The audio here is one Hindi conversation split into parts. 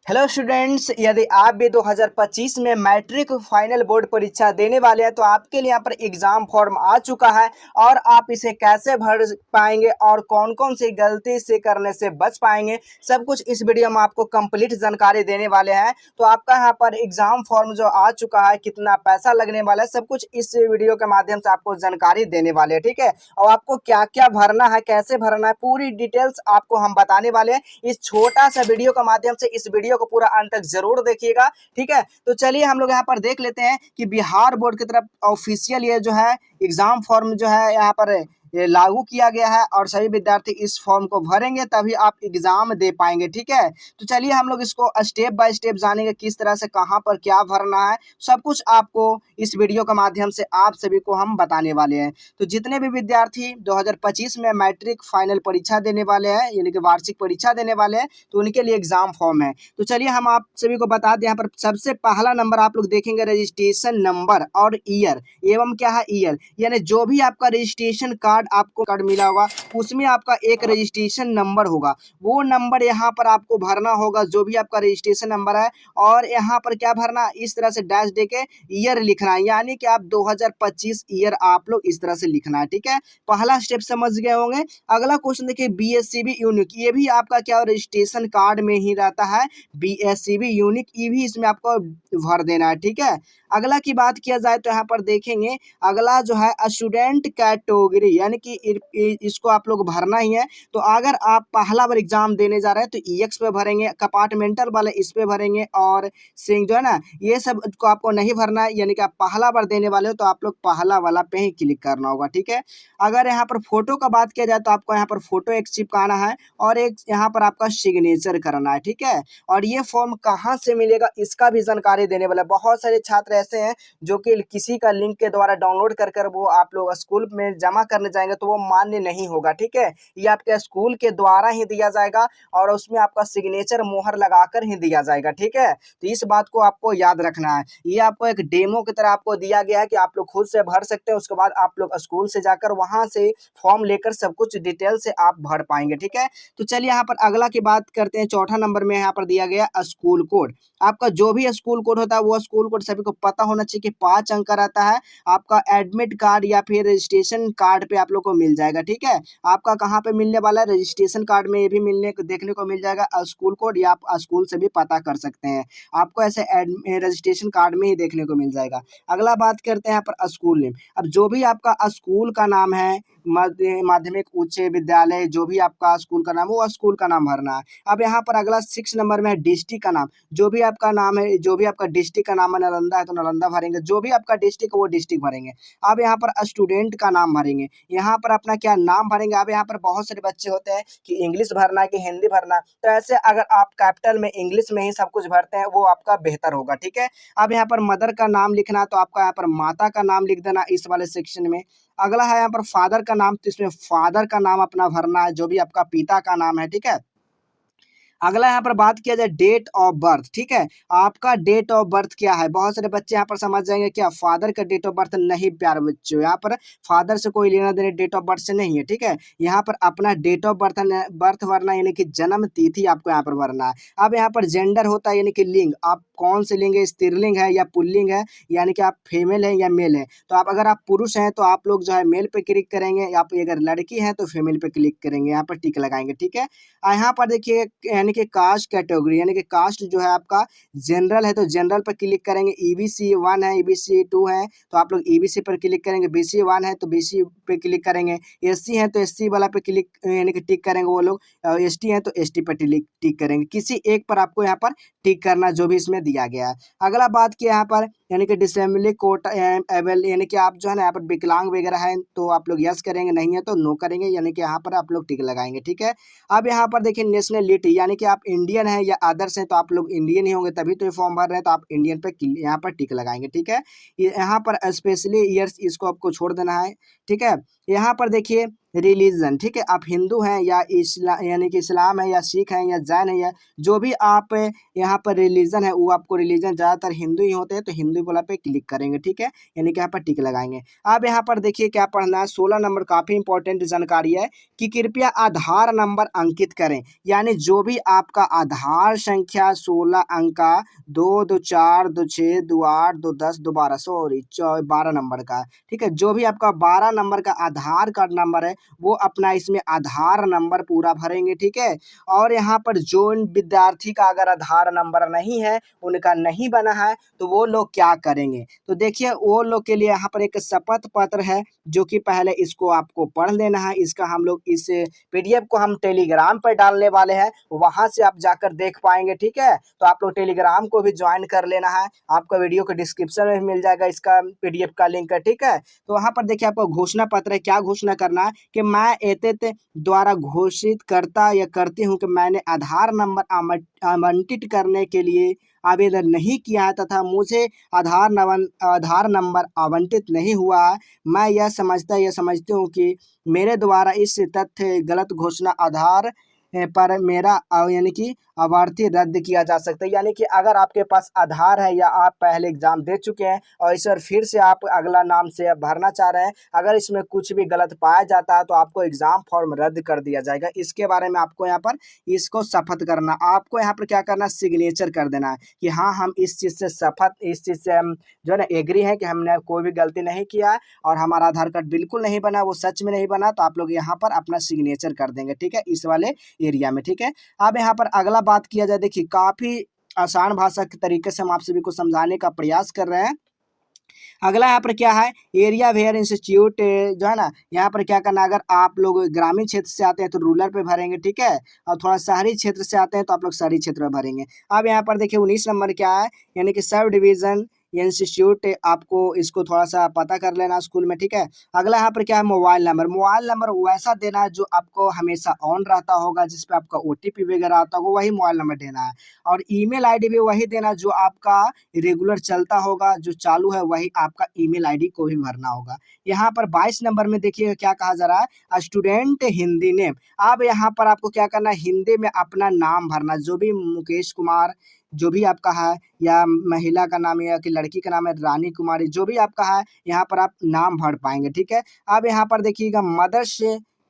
हेलो स्टूडेंट्स, यदि आप भी 2025 में मैट्रिक फाइनल बोर्ड परीक्षा देने वाले हैं तो आपके लिए यहाँ पर एग्जाम फॉर्म आ चुका है। और आप इसे कैसे भर पाएंगे और कौन कौन सी गलती से करने से बच पाएंगे, सब कुछ इस वीडियो में आपको कंप्लीट जानकारी देने वाले हैं। तो आपका यहाँ पर एग्जाम फॉर्म जो आ चुका है, कितना पैसा लगने वाला है, सब कुछ इस वीडियो के माध्यम से आपको जानकारी देने वाले हैं। ठीक है, और आपको क्या क्या भरना है, कैसे भरना है, पूरी डिटेल्स आपको हम बताने वाले हैं इस छोटा सा वीडियो के माध्यम से। इस वीडियो को पूरा अंत तक जरूर देखिएगा। ठीक है, तो चलिए हम लोग यहाँ पर देख लेते हैं कि बिहार बोर्ड की तरफ ऑफिशियल ये जो है एग्जाम फॉर्म जो है यहाँ पर ये लागू किया गया है और सभी विद्यार्थी इस फॉर्म को भरेंगे तभी आप एग्जाम दे पाएंगे। ठीक है, तो चलिए हम लोग इसको स्टेप बाय स्टेप जानेंगे किस तरह से कहाँ पर क्या भरना है, सब कुछ आपको इस वीडियो के माध्यम से आप सभी को हम बताने वाले हैं। तो जितने भी विद्यार्थी 2025 में मैट्रिक फाइनल परीक्षा देने वाले हैं, यानी कि वार्षिक परीक्षा देने वाले हैं, तो उनके लिए एग्जाम फॉर्म है। तो चलिए हम आप सभी को बता दें, यहाँ पर सबसे पहला नंबर आप लोग देखेंगे रजिस्ट्रेशन नंबर और ईयर एवं क्या है ईयर, यानी जो भी आपका रजिस्ट्रेशन कार्ड आपको कार्ड मिला होगा उसमें आपका एक रजिस्ट्रेशन नंबर होगा, वो नंबर यहाँ पर आपको भरना होगा, जो भी आपका रजिस्ट्रेशन नंबर है। और यहाँ पर क्या भरना, इस तरह से डैश दे के ईयर लिखना है, यानी कि आप 2025 ईयर आप लोग इस तरह से लिखना है। ठीक है, पहला स्टेप समझ गए होंगे। अगला क्वेश्चन देखिए, बीएससीबी यूनिक, ये भी आपका क्या रजिस्ट्रेशन कार्ड में ही रहता है, बीएससीबी यूनिक, ये भी इसमें आपको भर देना है। ठीक है, अगला की बात किया जाए तो यहाँ पर देखेंगे, अगला जो है स्टूडेंट कैटेगरी, यानी कि इसको आप लोग भरना ही है। तो अगर आप पहला बार एग्जाम देने जा रहे हैं तो ईएक्स पे भरेंगे, कंपार्टमेंटल वाले इस पे भरेंगे, और सिंह जो है ना ये सब को आपको नहीं भरना है, यानी कि आप पहला बार देने वाले हो तो आप लोग पहला वाला पे ही क्लिक करना होगा। ठीक है, अगर यहाँ पर फोटो का बात किया जाए तो आपको यहाँ पर फोटो एक चिपकाना है और एक यहाँ पर आपका सिग्नेचर करना है। ठीक है, और ये फॉर्म कहाँ से मिलेगा इसका भी जानकारी देने वाला है। बहुत सारे छात्र ऐसे हैं जो कि किसी का लिंक के द्वारा डाउनलोड कर वो आप लोग स्कूल में जमा करने जाएंगे तो वो मान्य नहीं होगा। ठीक है, ये आपके स्कूल के द्वारा ही दिया जाएगा और उसमें आपका सिग्नेचर मोहर लगाकर ही दिया जाएगा। ठीक है, तो इस बात को आपको याद रखना है। ये आपको एक डेमो की तरह आपको दिया गया है कि आप लोग खुद से भर सकते हैं, उसके बाद आप लोग स्कूल से जाकर वहां से फॉर्म लेकर सब कुछ डिटेल से आप भर पाएंगे। ठीक है, तो चलिए यहाँ पर अगला की बात करते हैं। चौथा नंबर में यहाँ पर दिया गया स्कूल कोड। आपका जो भी स्कूल कोड होता है वो स्कूल कोड सभी को पता होना चाहिए कि 5 अंक का रहता है। आपका एडमिट कार्ड या फिर रजिस्ट्रेशन कार्ड पे आप लोग को मिल जाएगा। ठीक है, आपका कहाँ पे मिलने वाला है, रजिस्ट्रेशन कार्ड में ये भी मिलने को देखने को मिल जाएगा स्कूल कोड, या आप स्कूल से भी पता कर सकते हैं, आपको ऐसे रजिस्ट्रेशन कार्ड में ही देखने को मिल जाएगा। अगला बात करते हैं यहाँ पर स्कूल नेम। अब जो भी आपका स्कूल का नाम है, माध्यमिक उच्च विद्यालय, जो भी आपका स्कूल का नाम है वो स्कूल का नाम भरना है। अब यहाँ पर अगला 6 नंबर में है डिस्ट्रिक्ट का नाम। जो भी आपका नाम है, जो भी आपका डिस्ट्रिक्ट का नाम है, नालंदा है तो नालंदा भरेंगे, जो भी आपका डिस्ट्रिक्ट है वो डिस्ट्रिक्ट भरेंगे। अब यहाँ पर स्टूडेंट का नाम भरेंगे, यहाँ पर अपना क्या नाम भरेंगे। अब यहाँ पर बहुत सारे बच्चे होते हैं कि इंग्लिश भरना है कि हिंदी भरना है, तो ऐसे अगर आप कैपिटल में इंग्लिश में ही सब कुछ भरते हैं वो आपका बेहतर होगा। ठीक है, अब यहाँ पर मदर का नाम लिखना है तो आपका यहाँ पर माता का नाम लिख देना इस वाले सेक्शन में। अगला है यहाँ पर फादर का नाम, तो इसमें फादर का नाम अपना भरना है, जो भी आपका पिता का नाम है। ठीक है, अगला यहाँ पर बात किया जाए डेट ऑफ बर्थ। ठीक है, आपका डेट ऑफ बर्थ क्या है। बहुत सारे बच्चे यहाँ पर समझ जाएंगे क्या फादर का डेट ऑफ बर्थ, नहीं प्यारे बच्चों, यहाँ पर फादर से कोई लेना देना डेट ऑफ बर्थ से नहीं है। ठीक है, यहाँ पर अपना डेट ऑफ बर्थ बर्थ भरना, यानी कि जन्म तिथि आपको यहाँ पर भरना है। अब यहाँ पर जेंडर होता है, यानी कि लिंग, आप कौन से लिंग है, स्त्रीलिंग है या पुल्लिंग है, यानी कि आप फीमेल है या मेल है। तो आप अगर आप पुरुष हैं तो आप लोग जो है मेल पे क्लिक करेंगे, आप अगर लड़की हैं तो फीमेल पे क्लिक करेंगे, यहाँ पर टिक लगाएंगे। ठीक है, यहाँ पर देखिए यानी कि कास्ट कैटेगरी, यानी कि कास्ट जो है आपका जनरल है तो जनरल पर क्लिक करेंगे। ईबीसी 1 है, ईबीसी 2 है तो आप लोग ईबीसी पर क्लिक करेंगे, बीसी 1 है तो बीसी पे क्लिक करेंगे, एससी है तो एससी वाला पे क्लिक यानी कि टिक करेंगे वो लोग, एसटी है तो एसटी पर टिक करेंगे, किसी एक पर आपको यहाँ पर टिक करना जो भी इसमें दिया गया है। अगला बात की यहाँ पर यानी कि डिसेबली कोटा एबल, यानी कि आप जो है ना यहाँ पर विकलांग वगैरह हैं तो आप लोग यस करेंगे, नहीं है तो नो करेंगे, यानी कि यहाँ पर आप लोग टिक लगाएंगे। ठीक है, अब यहाँ पर देखिए नेशनलिटी, यानी कि आप इंडियन हैं या अदर्स हैं तो आप लोग इंडियन ही होंगे तभी तो ये फॉर्म भर रहे हैं, तो आप इंडियन पे यहाँ पर टिक लगाएंगे। ठीक है, यहाँ पर स्पेशली ईयर्स इसको आपको छोड़ देना है। ठीक है, यहाँ पर देखिए रिलीजन, ठीक है, आप हिंदू हैं या यानी कि इस्लाम है या सिख हैं या जैन है या जो भी आप यहाँ पर रिलीजन है, वो आपको रिलीजन ज़्यादातर हिंदू ही होते हैं, तो हिंदू वाला पे क्लिक करेंगे, ठीक है, यानी कि यहाँ पर टिक लगाएंगे। अब यहाँ पर देखिए क्या पढ़ना है, 16 नंबर काफ़ी इंपॉर्टेंट जानकारी है कि कृपया आधार नंबर अंकित करें, यानी जो भी आपका आधार संख्या 16 अंक का 2 2 4 2 6 2 8 2 10 2 12, सॉरी 12 नंबर का, ठीक है, जो भी आपका 12 नंबर का आधार कार्ड नंबर है वो अपना इसमें आधार नंबर पूरा भरेंगे, ठीक है। और यहाँ पर जो विद्यार्थी का अगर आधार नंबर नहीं है, उनका नहीं बना है, तो वो लोग क्या करेंगे, तो देखिए वो लोग के लिए यहाँ पर एक शपथ पत्र है, जो कि पहले इसको आपको पढ़ लेना है। इसका हम लोग इस पीडीएफ को हम टेलीग्राम पर डालने वाले हैं, वहां से आप जाकर देख पाएंगे, ठीक है। तो आप लोग टेलीग्राम को भी ज्वाइन कर लेना है, आपका वीडियो के डिस्क्रिप्शन में मिल जाएगा इसका पीडीएफ का लिंक है, ठीक है। तो वहाँ पर देखिए आपको घोषणा पत्र है, क्या घोषणा करना है कि मैं एतेत द्वारा घोषित करता या करती हूँ कि मैंने आधार नंबर आवंटित करने के लिए आवेदन नहीं किया है तथा मुझे आधार नंबर आवंटित नहीं हुआ है। मैं यह समझती हूँ कि मेरे द्वारा इस तथ्य गलत घोषणा आधार पर मेरा यानी कि अभ्यर्थी रद्द किया जा सकता है। यानी कि अगर आपके पास आधार है या आप पहले एग्जाम दे चुके हैं और इस बार फिर से आप अगला नाम से भरना चाह रहे हैं, अगर इसमें कुछ भी गलत पाया जाता है तो आपको एग्जाम फॉर्म रद्द कर दिया जाएगा। इसके बारे में आपको यहाँ पर इसको शपथ करना, आपको यहाँ पर क्या करना, सिग्नेचर कर देना है कि हाँ हम इस चीज़ से शपथ, इस चीज़ से हम जो है ना एग्री है कि हमने कोई भी गलती नहीं किया और हमारा आधार कार्ड बिल्कुल नहीं बना, वो सच में नहीं बना, तो आप लोग यहाँ पर अपना सिग्नेचर कर देंगे, ठीक है, इस वाले एरिया में, ठीक है। अब यहाँ पर अगला बात किया जाए, देखिए काफ़ी आसान भाषा के तरीके से हम आप सभी को समझाने का प्रयास कर रहे हैं। अगला यहाँ पर क्या है, एरिया वेयर इंस्टीट्यूट जो है ना, यहाँ पर क्या करना, अगर आप लोग ग्रामीण क्षेत्र से आते हैं तो रूरल पे भरेंगे, ठीक है, और थोड़ा शहरी क्षेत्र से आते हैं तो आप लोग शहरी क्षेत्र में भरेंगे। अब यहाँ पर देखिए 19 नंबर क्या है, यानी कि सब डिवीजन इंस्टीट्यूट, आपको इसको थोड़ा सा पता कर लेना स्कूल में, ठीक है। अगला यहाँ पर क्या है, मोबाइल नंबर वैसा देना है जो आपको हमेशा ऑन रहता होगा, जिसपे आपका ओटीपी वगैरह आता होगा, वही मोबाइल नंबर देना है। और ईमेल आईडी भी वही देना जो आपका रेगुलर चलता होगा, जो चालू है वही आपका ईमेल आईडी को भी भरना होगा। यहाँ पर 22 नंबर में देखिए क्या कहा जा रहा है, स्टूडेंट हिंदी नेम। अब यहाँ पर आपको क्या करना है, हिंदी में अपना नाम भरना, जो भी मुकेश कुमार जो भी आपका है, या महिला का नाम या कि लड़की का नाम है रानी कुमारी, जो भी आपका है यहाँ पर आप नाम भर पाएंगे, ठीक है। अब यहाँ पर देखिएगा मदर्स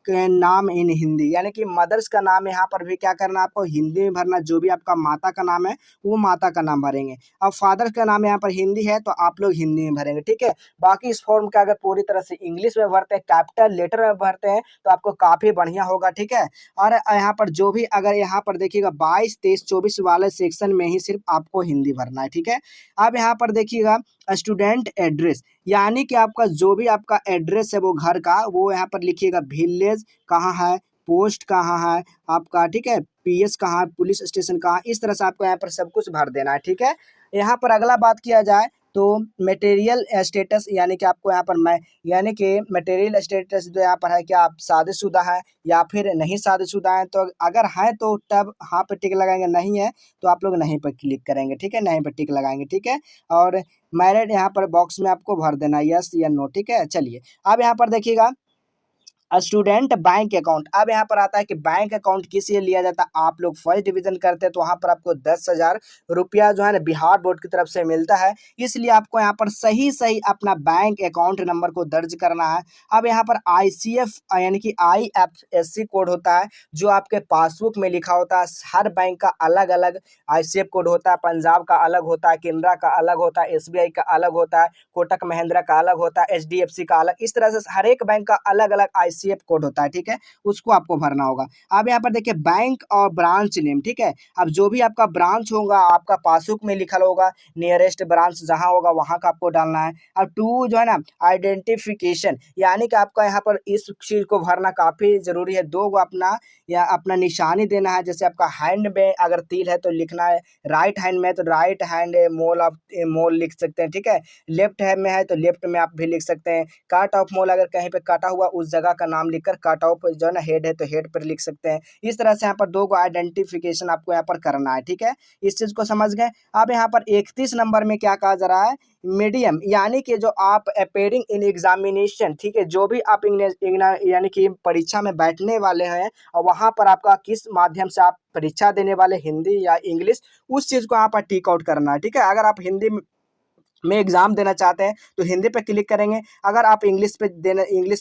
के नाम इन हिंदी, यानी कि मदर्स का नाम यहाँ पर भी क्या करना, आपको हिंदी में भरना, जो भी आपका माता का नाम है वो माता का नाम भरेंगे। अब फादर का नाम यहाँ पर हिंदी है तो आप लोग हिंदी में भरेंगे, ठीक है। बाकी इस फॉर्म का अगर पूरी तरह से इंग्लिश में भरते हैं, कैपिटल लेटर में भरते हैं, तो आपको काफ़ी बढ़िया होगा, ठीक है। और यहाँ पर जो भी अगर यहाँ पर देखिएगा 22, 23, 24 वाले सेक्शन में ही सिर्फ आपको हिंदी भरना है, ठीक है। अब यहाँ पर देखिएगा स्टूडेंट एड्रेस, यानी कि आपका जो भी आपका एड्रेस है वो घर का, वो यहाँ पर लिखिएगा, विलेज कहाँ है, पोस्ट कहाँ है आपका, ठीक है, पीएस कहाँ है, पुलिस स्टेशन कहाँ है, इस तरह से आपको यहाँ पर सब कुछ भर देना है, ठीक है। यहाँ पर अगला बात किया जाए तो मटेरियल स्टेटस, यानी कि आपको यहाँ पर मैं यानी कि मटेरियल स्टेटस जो यहाँ पर है, क्या आप शादीशुदा हैं या फिर नहीं शादीशुदा हैं, तो अगर हैं तो तब हाँ पे टिक लगाएंगे, नहीं है तो आप लोग नहीं पर क्लिक करेंगे, ठीक है, नहीं पर टिक लगाएंगे, ठीक है। और मैरिड यहाँ पर बॉक्स में आपको भर देना यस या नो, ठीक है। चलिए अब यहाँ पर देखिएगा स्टूडेंट बैंक अकाउंट। अब यहाँ पर आता है कि बैंक अकाउंट किस लिए लिया जाता है, आप लोग फर्स्ट डिवीजन करते हैं तो वहाँ पर आपको 10,000 रुपया जो है ना बिहार बोर्ड की तरफ से मिलता है, इसलिए आपको यहाँ पर सही सही अपना बैंक अकाउंट नंबर को दर्ज करना है। अब यहाँ पर ICF यानी कि IFSC कोड होता है, जो आपके पासबुक में लिखा होता है। हर बैंक का अलग अलग ICF कोड होता है, पंजाब का अलग होता है, केनरा का अलग होता है, SBI का अलग होता है, कोटक महिंद्रा का अलग होता है, HDFC का अलग, इस तरह से हर एक बैंक का अलग अलग ICF कोड होता है, ठीक है, उसको आपको भरना होगा। अब यहाँ पर देखिए बैंक और ब्रांच नेम, ठीक है। अब जो भी आपका ब्रांच होगा, आपका पासबुक में लिखा होगा, नियरेस्ट ब्रांच जहाँ होगा वहाँ का आपको डालना है। अब 2 जो है ना आइडेंटिफिकेशन, यानी कि आपका यहाँ पर इस चीज़ को भरना काफ़ी ज़रूरी है। 2 अपना या अपना निशानी देना है, जैसे आपका हैंड में अगर तिल है तो लिखना है, राइट हैंड में तो राइट हैंड मोल आप मोल लिख सकते हैं, ठीक है। लेफ्ट हैंड में है तो लेफ्ट में आप भी लिख सकते हैं। काट ऑफ मोल, अगर कहीं पे काटा हुआ उस जगह का नाम लिखकर कट ऑफ जो है ना हेड है तो हेड पर लिख सकते हैं। इस तरह से यहाँ पर दो को आइडेंटिफिकेशन आपको यहाँ पर करना है, ठीक है। इस चीज को समझ गए। अब यहाँ पर 31 नंबर में क्या कहा जा रहा है, मीडियम, यानी कि जो आप अपेयरिंग इन एग्जामिनेशन, ठीक है, जो भी आप यानी कि परीक्षा में बैठने वाले हैं और वहां पर आपका किस माध्यम से आप परीक्षा देने वाले, हिंदी या इंग्लिश, उस चीज को यहाँ पर टिक आउट करना है, ठीक है। अगर आप हिंदी में एग्जाम देना चाहते हैं तो हिंदी पे क्लिक करेंगे, अगर आप इंग्लिश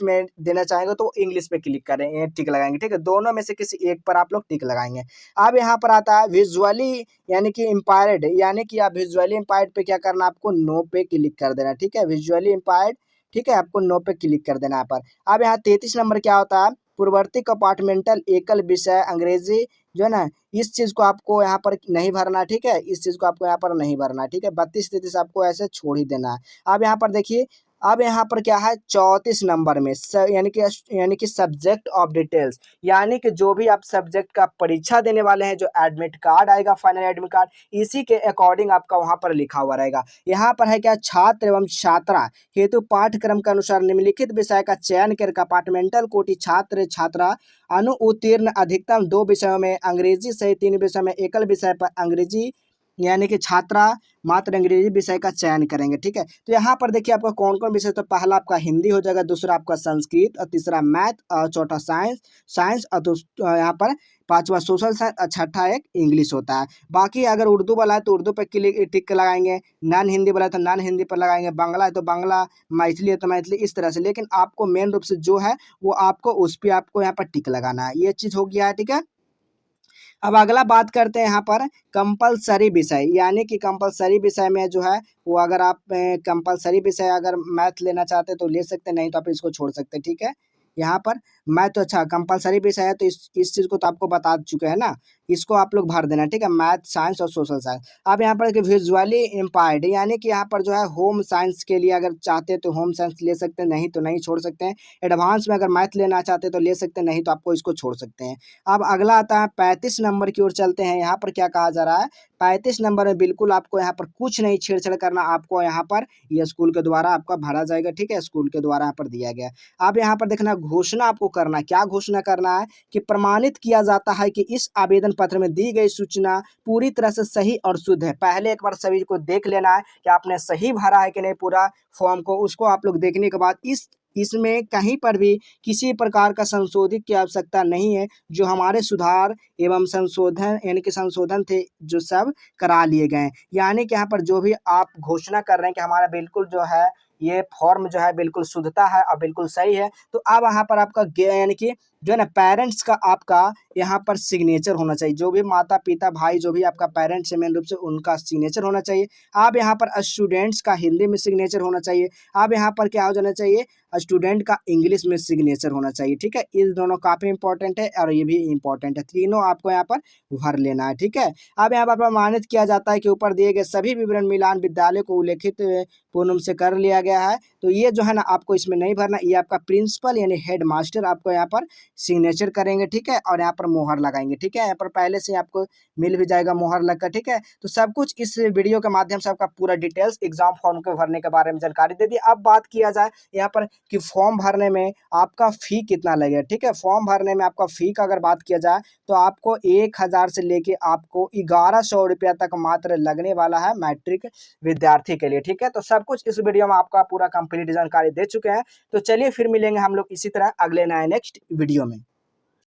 में देना चाहेंगे तो इंग्लिश पे क्लिक करेंगे, टिक लगाएंगे, ठीक है। दोनों में से किसी एक पर आप लोग टिक लगाएंगे। अब यहाँ पर आता है विजुअली यानी कि इम्पायर्ड, यानी कि आप विजुअली इम्पायर्ड पे क्या करना, आपको नो पे क्लिक कर देना, ठीक है, विजुअली इम्पायर्ड, ठीक है, आपको नो पे क्लिक कर देना यहाँ पर। अब यहाँ 33 नंबर क्या होता है, पूर्ववर्ती कंपार्टमेंटल एकल विषय अंग्रेजी, जो है ना, इस चीज को आपको यहाँ पर नहीं भरना, ठीक है, इस चीज को आपको यहाँ पर नहीं भरना, ठीक है। 32-33 आपको ऐसे छोड़ ही देना है। अब यहाँ पर देखिए, अब यहाँ पर क्या है 34 नंबर में यानी कि सब्जेक्ट ऑफ डिटेल्स, यानी कि जो भी आप सब्जेक्ट का परीक्षा देने वाले हैं, जो एडमिट कार्ड आएगा, फाइनल एडमिट कार्ड, इसी के अकॉर्डिंग आपका वहां पर लिखा हुआ रहेगा। यहाँ पर है क्या, छात्र एवं छात्रा हेतु पाठ्यक्रम के अनुसार निम्नलिखित विषय का चयन कर कंपार्टमेंटल कोटि छात्र छात्रा अनुउत्तीर्ण अधिकतम 2 विषयों में अंग्रेजी सहित 3 विषयों में एकल विषय पर अंग्रेजी, यानी कि छात्रा मात्र अंग्रेजी विषय का चयन करेंगे, ठीक है। तो यहाँ पर देखिए आपका कौन कौन विषय, तो पहला आपका हिंदी हो जाएगा, दूसरा आपका संस्कृत, और तीसरा मैथ, और चौथा साइंस और यहाँ पर पांचवा सोशल साइंस, और छठा एक इंग्लिश होता है। बाकी अगर उर्दू वाला है तो उर्दू पे क्लिक टिक लगाएंगे, नॉन हिंदी वाला है तो नॉन हिंदी पर लगाएंगे, बांग्ला है तो बांग्ला, मैथिली है तो मैथिली, इस तरह से। लेकिन आपको मेन रूप से जो है वो आपको उस पर आपको यहाँ पर टिक लगाना है, ये चीज हो गया है, ठीक है। अब अगला बात करते हैं यहाँ पर कंपलसरी विषय, यानी कि कंपलसरी विषय में जो है वो अगर आप कंपलसरी विषय अगर मैथ लेना चाहते हैं तो ले सकते हैं, नहीं तो आप इसको छोड़ सकते हैं, ठीक है। यहाँ पर मैथ तो अच्छा कंपलसरी विषय है तो इस चीज को तो आपको बता चुके हैं ना, इसको आप लोग भर देना, ठीक है, मैथ साइंस और सोशल साइंस। अब यहाँ पर विजुअली इम्पायर्ड, यानी कि यहाँ पर जो है होम साइंस के लिए अगर चाहते हैं तो होम साइंस ले सकते हैं, नहीं तो नहीं छोड़ सकते हैं। एडवांस में अगर मैथ लेना चाहते हैं तो ले सकते हैं, नहीं तो आपको इसको छोड़ सकते हैं। अब अगला आता है 35 नंबर की ओर चलते हैं। यहाँ पर क्या कहा जा रहा है, 35 नंबर में बिल्कुल आपको यहाँ पर कुछ नहीं छेड़छाड़ करना, आपको यहाँ पर ये स्कूल के द्वारा आपका भरा जाएगा, ठीक है, स्कूल के द्वारा यहाँ पर दिया गया। अब यहाँ पर देखना घोषणा आपको करना, क्या घोषणा करना है कि प्रमाणित किया जाता है कि इस आवेदन पत्र में दी गई सूचना पूरी तरह से सही और शुद्ध है। पहले एक बार सभी को देख लेना है कि आपने सही भरा है कि नहीं पूरा फॉर्म को, उसको आप लोग देखने के बाद इसमें कहीं पर भी किसी प्रकार का संशोधित की आवश्यकता नहीं है। जो हमारे सुधार एवं संशोधन यानी कि संशोधन थे जो सब करा लिए गए, यानी कि यहाँ पर जो भी आप घोषणा कर रहे हैं कि हमारा बिल्कुल जो है ये फॉर्म जो है बिल्कुल शुद्धता है और बिल्कुल सही है। तो अब यहाँ पर आपका यानी कि जो है ना पेरेंट्स का आपका यहाँ पर सिग्नेचर होना चाहिए, जो भी माता पिता भाई जो भी आपका पेरेंट्स है मेन रूप से उनका सिग्नेचर होना चाहिए। अब यहाँ पर स्टूडेंट्स का हिंदी में सिग्नेचर होना चाहिए। अब यहाँ पर क्या हो जाना चाहिए, स्टूडेंट का इंग्लिश में सिग्नेचर होना चाहिए, ठीक है। ये दोनों काफी इंपॉर्टेंट है और ये भी इंपॉर्टेंट है, तीनों आपको यहाँ पर भर लेना है, ठीक है। अब यहाँ पर प्रमाणित किया जाता है कि ऊपर दिए गए सभी विवरण मिलान विद्यालय को उल्लेखित पूर्णम से कर लिया गया है। तो ये जो है ना आपको इसमें नहीं भरना, ये आपका प्रिंसिपल यानी हेड मास्टर आपको यहाँ पर सिग्नेचर करेंगे, ठीक है, और यहाँ पर मोहर लगाएंगे, ठीक है। यहाँ पर पहले से आपको मिल भी जाएगा मोहर लगकर, ठीक है। तो सब कुछ इस वीडियो के माध्यम से आपका पूरा डिटेल्स एग्जाम फॉर्म को भरने के बारे में जानकारी दे दी। अब बात किया जाए यहाँ पर कि फॉर्म भरने में आपका फी कितना लगेगा, ठीक है। फॉर्म भरने में आपका फी का अगर बात किया जाए तो आपको 1000 से लेके आपको 1100 रुपया तक मात्र लगने वाला है मैट्रिक विद्यार्थी के लिए, ठीक है। तो सब कुछ इस वीडियो में आपका पूरा कंप्लीट जानकारी दे चुके हैं। तो चलिए फिर मिलेंगे हम लोग इसी तरह अगले नए नेक्स्ट वीडियो में।